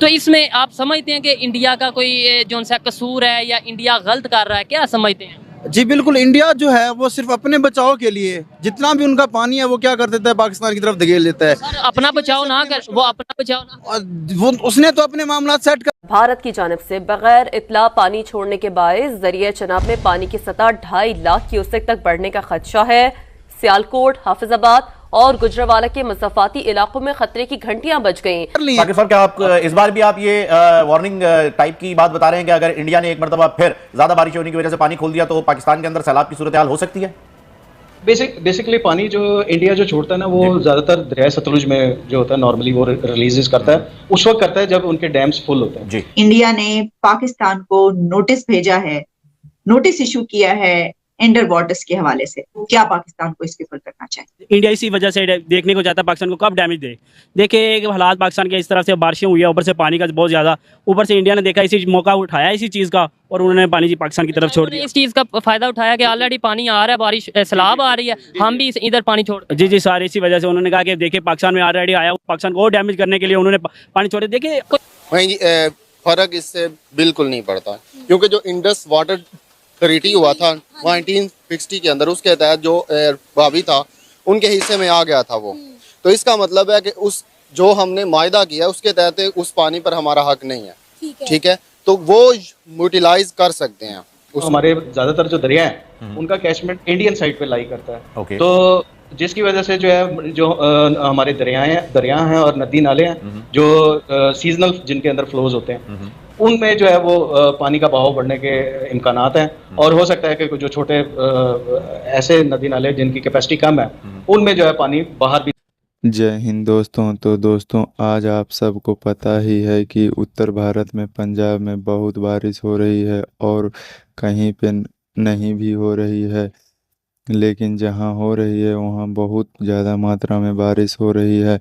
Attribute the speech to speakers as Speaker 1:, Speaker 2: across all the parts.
Speaker 1: तो इसमें आप समझते हैं कि इंडिया का कोई जो सा कसूर है या इंडिया गलत कर रहा है, क्या समझते हैं?
Speaker 2: जी बिल्कुल, इंडिया जो है वो सिर्फ अपने बचाव के लिए जितना भी उनका पानी है वो क्या कर देता है, पाकिस्तान की तरफ धकेल देता है।
Speaker 1: सर अपना बचाव ना कर, वो अपना बचाव ना
Speaker 2: और वो उसने तो अपने मामला सेट कर।
Speaker 3: भारत की जानिब से बगैर इत्तला पानी छोड़ने के बायस दरिया चनाब में पानी की सतह 2.5 लाख क्यूसेक तक बढ़ने का खदशा है। सियालकोट, हाफिजाबाद और गुजरावाला के मज़ाफ़ाती इलाकों में खतरे की घंटियां बज गईं।
Speaker 4: साकिब साहब, क्या आप इस बार भी आप ये वार्निंग टाइप की बात बता रहे हैं कि अगर इंडिया ने एक मरतबा फिर ज्यादा बारिश होने की वजह से पानी खोल दिया तो पाकिस्तान के अंदर सैलाब की सूरत हाल हो सकती है?
Speaker 5: बेसिकली पानी जो इंडिया जो छोड़ता है ना, वो ज्यादातर दरिया सतलुज में जो होता है नॉर्मली वो रिलीज करता है, उस वक्त करता है जब उनके डैम्स फुल होते हैं।
Speaker 4: जी,
Speaker 6: इंडिया ने पाकिस्तान को नोटिस भेजा है, नोटिस इशू किया है अंडर वाटर्स के हवाले से। क्या पाकिस्तान को इसके ऊपर करना चाहिए?
Speaker 7: इंडिया इसी वजह से देखने को चाहता है पाकिस्तान को कब डैमेज दे। देखिए हालात पाकिस्तान के इस तरफ से बारिशें हुई है, ऊपर से पानी का बहुत ज़्यादा, ऊपर से इंडिया ने देखा इसी मौका उठाया इसी चीज़ का और उन्होंने पानी पाकिस्तान की तरफ छोड़ दिया।
Speaker 1: इस चीज़ का फ़ायदा उठाया कि ऑलरेडी पानी आ रहा है, बारिश सैलाब आ रही है, हम भी इधर पानी छोड़।
Speaker 7: जी जी, सारी इसी वजह से उन्होंने कहा कि देखिए पाकिस्तान में ऑलरेडी आया, पाकिस्तान को और डैमेज करने के लिए उन्होंने पानी छोड़े। देखिए
Speaker 8: फर्क इससे बिल्कुल नहीं पड़ता, क्योंकि जो इंडस वाटर ट्रीटी हुआ था 1960 के अंदर, उसके तहत जो भाभी था उनके हिस्से में आ गया था वो। तो इसका मतलब है कि उस जो हमने मायदा किया उसके तहत उस पानी पर हमारा हक नहीं है, ठीक है, तो वो यूटिलाइज कर सकते हैं।
Speaker 5: हमारे ज्यादातर जो दरिया है उनका कैचमेंट इंडियन साइड पे लाई करता है।
Speaker 4: ओके।
Speaker 5: तो जिसकी वजह से जो है जो हमारे दरिया हैं और नदी नाले हैं जो सीजनल जिनके अंदर फ्लोज होते हैं, उनमें जो है वो पानी का बहाव बढ़ने के इम्कानात हैं। और हो सकता है कि जो छोटे ऐसे नदी नाले जिनकी कैपेसिटी कम है उनमें जो है पानी बाहर भी।
Speaker 9: जय हिंद दोस्तों। तो दोस्तों, आज आप सबको पता ही है कि उत्तर भारत में पंजाब में बहुत बारिश हो रही है और कहीं पे नहीं भी हो रही है, लेकिन जहां हो रही है वहां बहुत ज़्यादा मात्रा में बारिश हो रही है।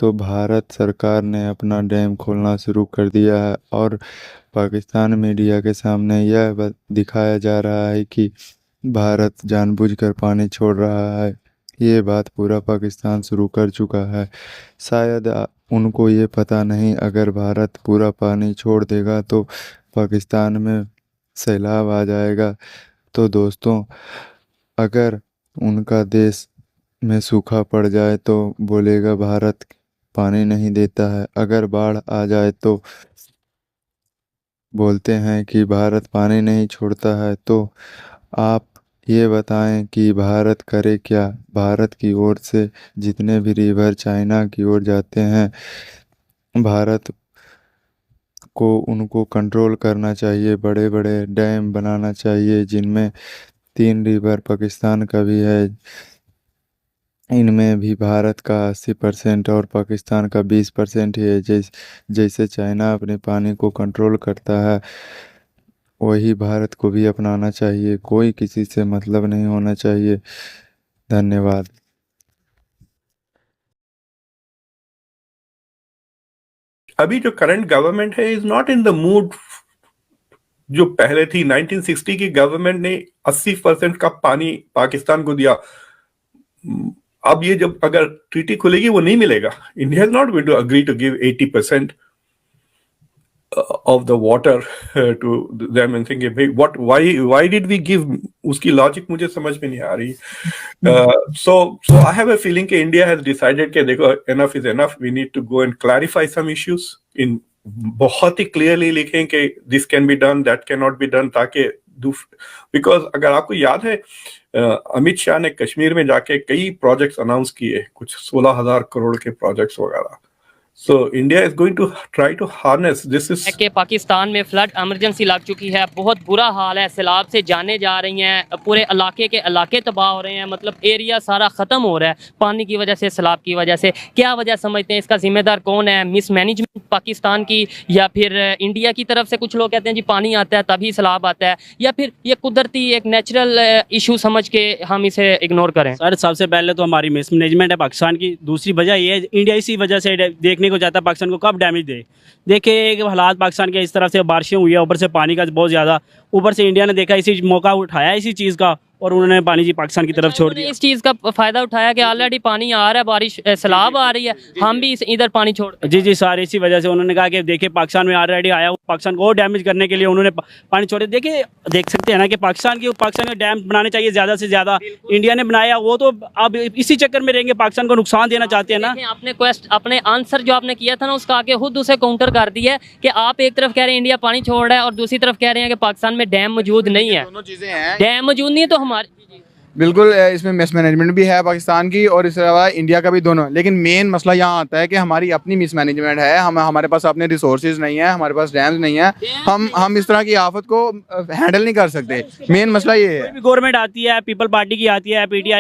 Speaker 9: तो भारत सरकार ने अपना डैम खोलना शुरू कर दिया है और पाकिस्तान मीडिया के सामने यह दिखाया जा रहा है कि भारत जानबूझकर पानी छोड़ रहा है। ये बात पूरा पाकिस्तान शुरू कर चुका है। शायद उनको ये पता नहीं, अगर भारत पूरा पानी छोड़ देगा तो पाकिस्तान में सैलाब आ जाएगा। तो दोस्तों, अगर उनका देश में सूखा पड़ जाए तो बोलेगा भारत पानी नहीं देता है, अगर बाढ़ आ जाए तो बोलते हैं कि भारत पानी नहीं छोड़ता है। तो आप ये बताएं कि भारत करे क्या? भारत की ओर से जितने भी रिवर चाइना की ओर जाते हैं, भारत को उनको कंट्रोल करना चाहिए, बड़े बड़े डैम बनाना चाहिए जिनमें 3 रिवर पाकिस्तान का भी है, इनमें भी भारत का 80% और पाकिस्तान का 20% ही है। जैसे चाइना अपने पानी को कंट्रोल करता है वही भारत को भी अपनाना चाहिए। कोई किसी से मतलब नहीं होना चाहिए। धन्यवाद।
Speaker 10: अभी जो करंट गवर्नमेंट है is not in the mood. जो पहले थी 1960 की गवर्नमेंट ने 80% का पानी पाकिस्तान को दिया। अब ये जब अगर ट्रीटी खुलेगी वो नहीं मिलेगा। India is not going to agree to give 80% of the water to them and thinking, hey, why did we give? उसकी लॉजिक मुझे समझ में नहीं आ रही। So I have a feeling कि India has decided कि देखो enough is enough, we need to go and clarify some issues in बहुत ही क्लियरली लिखें कि this can be done, that cannot be done, ताकि बिकॉज अगर आपको याद है अमित शाह ने कश्मीर में जाके कई प्रोजेक्ट्स अनाउंस किए, कुछ 16,000 करोड़ के प्रोजेक्ट्स वगैरह। So India is going to try to harness this is
Speaker 1: कि पाकिस्तान में फ्लड इमरजेंसी लग चुकी है, बहुत बुरा हाल है, सैलाब से जाने जा रही हैं, पूरे इलाके के इलाके तबाह हो रहे हैं, मतलब एरिया सारा ख़त्म हो रहा है पानी की वजह से, सैलाब की वजह से। क्या वजह समझते हैं, इसका जिम्मेदार कौन है? मिसमैनेजमेंट पाकिस्तान की, या फिर इंडिया की तरफ से? कुछ लोग कहते हैं जी पानी आता है तभी सैलाब आता है, या फिर ये कुदरती एक नेचुरल इशू समझ के हम इसे इग्नोर करें?
Speaker 7: सर सबसे पहले तो हमारी मिसमैनेजमेंट है पाकिस्तान की। दूसरी वजह ये है इंडिया इसी वजह से देखने को चाहता है पाकिस्तान को कब डैमेज दे। देखिए हालात पाकिस्तान के इस तरफ से बारिशें हुई है, ऊपर से पानी का बहुत ज़्यादा, ऊपर से इंडिया ने देखा इसी मौका उठाया इसी चीज़ का और उन्होंने पानी जी पाकिस्तान की तरफ छोड़
Speaker 1: उन्होंने
Speaker 7: दिया।
Speaker 1: इस चीज का फायदा उठाया कि ऑलरेडी पानी आ रहा है, बारिश सैलाब आ रही है, हम भी इधर पानी छोड़ दें।
Speaker 7: जी सर, इसी वजह से उन्होंने कहा कि देखिए पाकिस्तान में ऑलरेडी आया, पाकिस्तान को और डैमेज करने के लिए उन्होंने पानी छोड़े। देखिए देख सकते हैं ना कि पाकिस्तान में डैम बनाने चाहिए ज़्यादा से ज़्यादा। इंडिया ने बनाया, वो तो अब इसी चक्कर में रहेंगे, पाकिस्तान को नुकसान देना चाहते हैं ना।
Speaker 1: देखिए, अपने आंसर जो आपने किया था ना, उसका आगे खुद उसे काउंटर कर दिया है कि आप एक तरफ कह रहे हैं इंडिया पानी छोड़ रहा है और दूसरी तरफ कह रहे हैं कि पाकिस्तान में डैम मौजूद नहीं है।
Speaker 2: दोनों चीजें हैं,
Speaker 1: डैम मौजूद नहीं है तो हमारे
Speaker 2: बिल्कुल इसमें मिसमैनेजमेंट भी है पाकिस्तान की और इसके अलावा इंडिया का भी, दोनों। लेकिन मेन मसला यहाँ आता है कि हमारी अपनी मिसमैनेजमेंट है, हमारे पास अपने रिसोर्सेज नहीं है, हमारे पास डैम्स नहीं है, हम इस तरह की आफत को हैंडल नहीं कर सकते। मेन मसला ये है।
Speaker 7: गवर्नमेंट आती है, पीपल पार्टी की आती है, पीटीआई